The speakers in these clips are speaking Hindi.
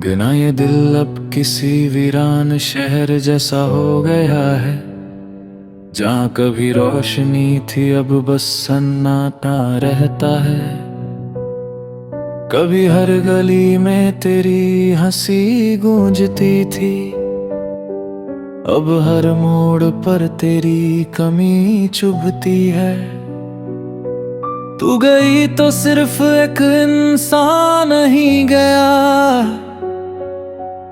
बिना ये दिल अब किसी वीरान शहर जैसा हो गया है, जहाँ कभी रोशनी थी अब बस सन्नाटा रहता है। कभी हर गली में तेरी हंसी गूंजती थी, अब हर मोड़ पर तेरी कमी चुभती है। तू गई तो सिर्फ एक इंसान नहीं गया,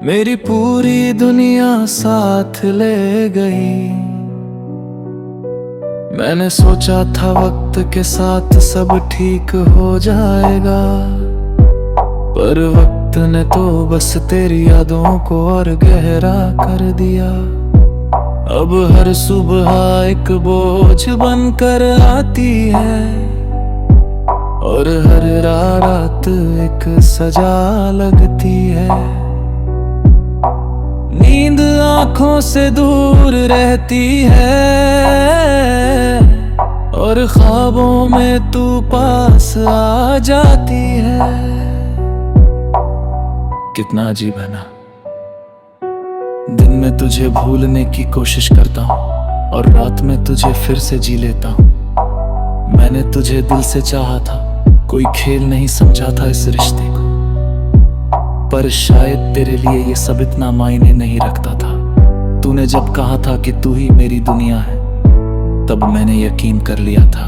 मेरी पूरी दुनिया साथ ले गई। मैंने सोचा था वक्त के साथ सब ठीक हो जाएगा, पर वक्त ने तो बस तेरी यादों को और गहरा कर दिया। अब हर सुबह एक बोझ बनकर आती है, और हर रात एक सजा लगती है। नींद आंखों से दूर रहती है, और ख्वाबों में तू पास आ जाती है। कितना अजीब है ना, दिन में तुझे भूलने की कोशिश करता हूँ और रात में तुझे फिर से जी लेता हूँ। मैंने तुझे दिल से चाहा था, कोई खेल नहीं समझा था इस रिश्ते को, पर शायद तेरे लिए ये सब इतना मायने नहीं रखता था। तूने जब कहा था कि तू ही मेरी दुनिया है, तब मैंने यकीन कर लिया था।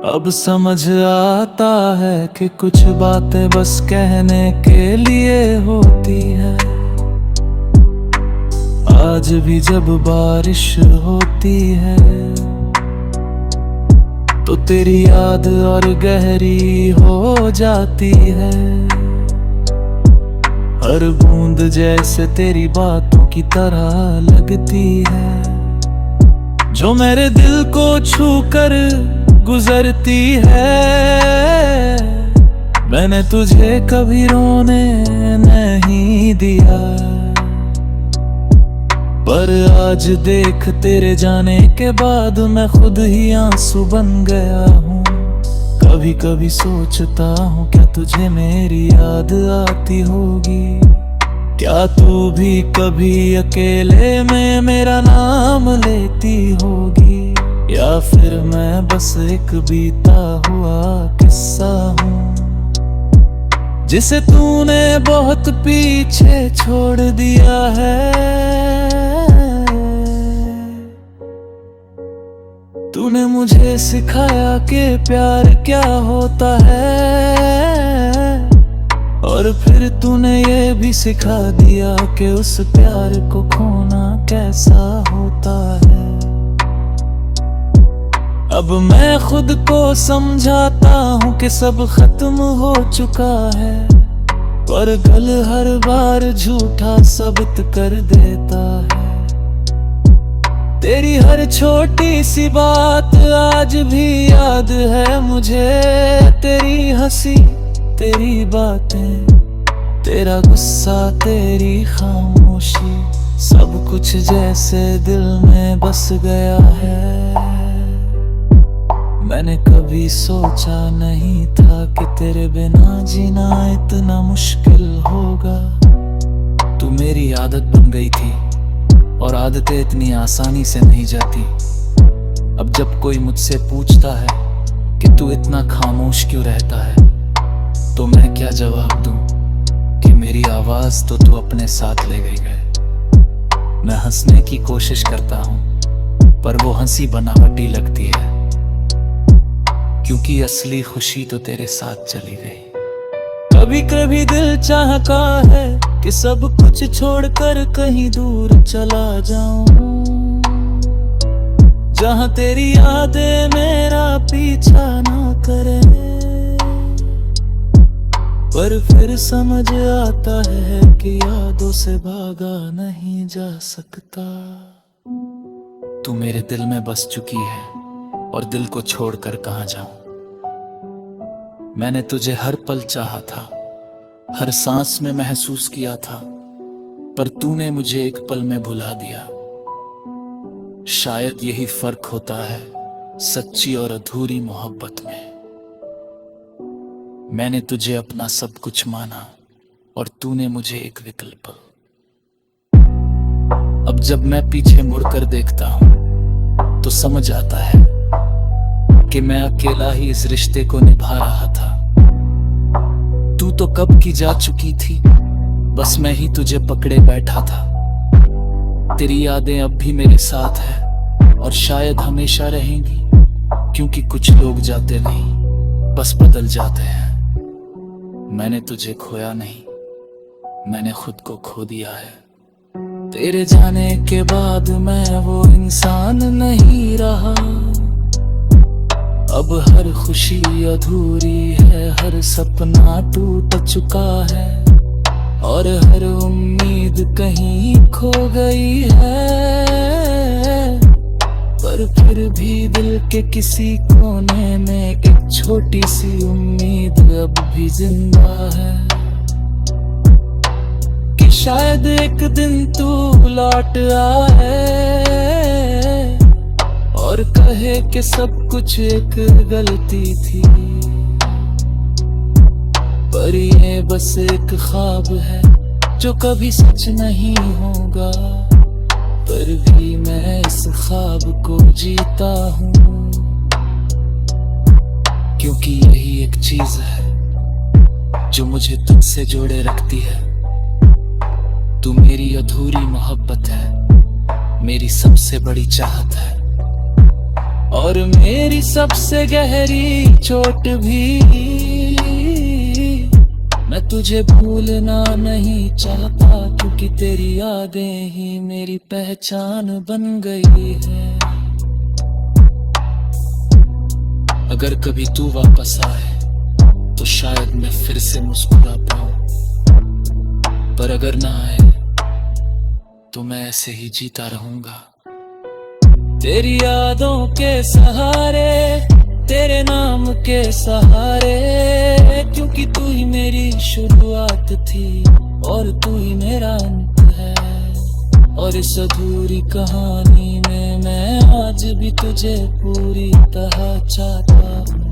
अब समझ आता है कि कुछ बातें बस कहने के लिए होती है। आज भी जब बारिश होती है, तो तेरी याद और गहरी हो जाती है। हर बूंद जैसे तेरी बातों की तरह लगती है, जो मेरे दिल को छू कर गुजरती है। मैंने तुझे कभी रोने नहीं दिया, पर आज देख तेरे जाने के बाद मैं खुद ही आंसू बन गया हूँ। कभी कभी सोचता हूँ क्या तुझे मेरी याद आती होगी, क्या तू भी कभी अकेले में मेरा नाम लेती होगी, या फिर मैं बस एक बीता हुआ किस्सा हूँ जिसे तूने बहुत पीछे छोड़ दिया है। तूने मुझे सिखाया कि प्यार क्या होता है, और फिर तूने ये भी सिखा दिया कि उस प्यार को खोना कैसा होता है। अब मैं खुद को समझाता हूँ कि सब खत्म हो चुका है, पर गल हर बार झूठा साबित कर देता है। तेरी हर छोटी सी बात आज भी याद है मुझे, तेरी हंसी, तेरी बातें, तेरा गुस्सा, तेरी खामोशी, सब कुछ जैसे दिल में बस गया है। मैंने कभी सोचा नहीं था कि तेरे बिना जीना इतना मुश्किल होगा। तू मेरी आदत बन गई थी, और आदतें इतनी आसानी से नहीं जाती। अब जब कोई मुझसे पूछता है कि तू इतना खामोश क्यों रहता है, तो मैं क्या जवाब दूं कि मेरी आवाज तो तू अपने साथ ले गई है। मैं हंसने की कोशिश करता हूँ, पर वो हंसी बनावटी लगती है, क्योंकि असली खुशी तो तेरे साथ चली गई। कभी कभी दिल चाहता है कि सब कुछ छोड़कर कहीं दूर चला जाऊं, जहां तेरी यादें मेरा पीछा ना करें, पर फिर समझ आता है कि यादों से भागा नहीं जा सकता। तू मेरे दिल में बस चुकी है, और दिल को छोड़कर कहां जाऊं। मैंने तुझे हर पल चाहा था, हर सांस में महसूस किया था, पर तूने मुझे एक पल में भुला दिया। शायद यही फर्क होता है सच्ची और अधूरी मोहब्बत में। मैंने तुझे अपना सब कुछ माना, और तूने मुझे एक विकल्प। अब जब मैं पीछे मुड़कर देखता हूं तो समझ आता है कि मैं अकेला ही इस रिश्ते को निभा रहा था। तू तो कब की जा चुकी थी, बस मैं ही तुझे पकड़े बैठा था। तेरी यादें अब भी मेरे साथ है और शायद हमेशा रहेंगी, क्योंकि कुछ लोग जाते नहीं, बस बदल जाते हैं। मैंने तुझे खोया नहीं, मैंने खुद को खो दिया है। तेरे जाने के बाद मैं वो इंसान नहीं रहा। अब हर खुशी अधूरी है, हर सपना टूट चुका है और हर उम्मीद कहीं खो गई है। पर फिर भी दिल के किसी कोने में एक छोटी सी उम्मीद अब भी जिंदा है कि शायद एक दिन तू लौट आए और कहे कि सब कुछ एक गलती थी। पर ये बस एक ख्वाब है जो कभी सच नहीं होगा, पर भी मैं इस ख्वाब को जीता हूँ, क्योंकि यही एक चीज है जो मुझे तुझसे जोड़े रखती है। तू मेरी अधूरी मोहब्बत है, मेरी सबसे बड़ी चाहत है और मेरी सबसे गहरी चोट भी। मैं तुझे भूलना नहीं चाहता, क्योंकि तेरी यादें ही मेरी पहचान बन गई है। अगर कभी तू वापस आए तो शायद मैं फिर से मुस्कुरा पाऊं, पर अगर ना आए तो मैं ऐसे ही जीता रहूंगा। तेरी यादों के सहारे, तेरे नाम के सहारे, क्योंकि तू ही मेरी शुरुआत थी और तू ही मेरा अंत है। और इस अधूरी कहानी में मैं आज भी तुझे पूरी तरह चाहता हूँ।